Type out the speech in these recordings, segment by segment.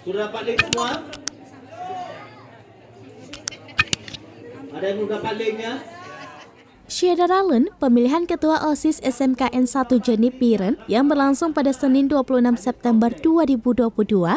Sudah dapat link semua? Ada yang udah dapat linknya? Syederalun, pemilihan Ketua OSIS SMKN 1 Jeni Piren yang berlangsung pada Senin 26 September 2022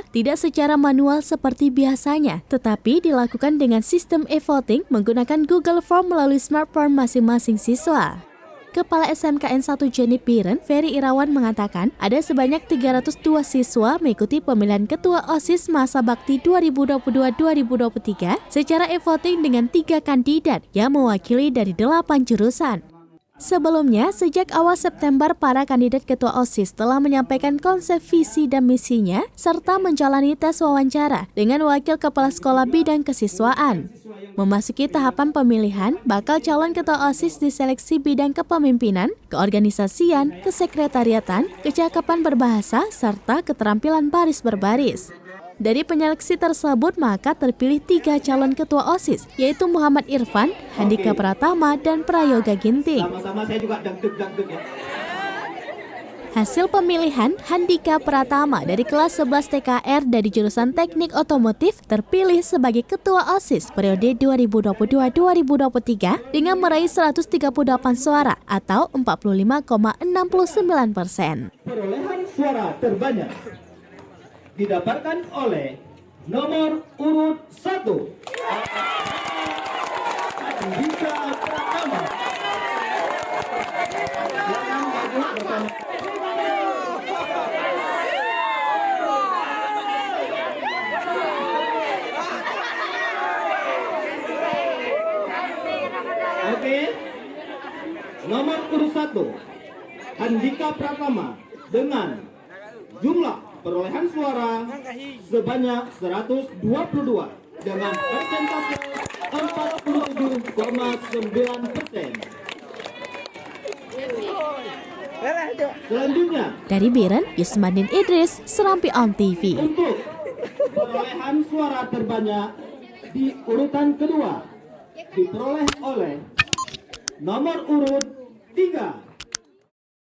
tidak secara manual seperti biasanya, tetapi dilakukan dengan sistem e-voting menggunakan Google Form melalui smartphone masing-masing siswa. Kepala SMKN 1 Jeni Piren, Ferry Irawan mengatakan ada sebanyak 302 siswa mengikuti pemilihan Ketua OSIS Masa Bakti 2022-2023 secara e-voting dengan 3 kandidat yang mewakili dari 8 jurusan. Sebelumnya, sejak awal September, para kandidat Ketua OSIS telah menyampaikan konsep visi dan misinya serta menjalani tes wawancara dengan Wakil Kepala Sekolah Bidang Kesiswaan. Memasuki tahapan pemilihan, bakal calon Ketua OSIS diseleksi bidang kepemimpinan, keorganisasian, kesekretariatan, kecakapan berbahasa, serta keterampilan baris berbaris. Dari penyeleksi tersebut, maka terpilih 3 calon Ketua OSIS, yaitu Muhammad Irfan, Handika Pratama, dan Prayoga Ginting. Sama-sama saya juga dangdut ya. Hasil pemilihan, Handika Pratama dari kelas 11 TKR dari jurusan Teknik Otomotif terpilih sebagai Ketua OSIS periode 2022-2023 dengan meraih 138 suara atau 45,69%. Perolehan suara terbanyak didapatkan oleh nomor urut 1 Handika Pratama. Oke, nomor urut 1 Handika Pratama dengan jumlah perolehan suara sebanyak 122 dengan persentase 47,9%. Selanjutnya, Dari Biren, Yusmandin Idris, Serambi On TV. untuk perolehan suara terbanyak di urutan kedua diperoleh oleh nomor urut 3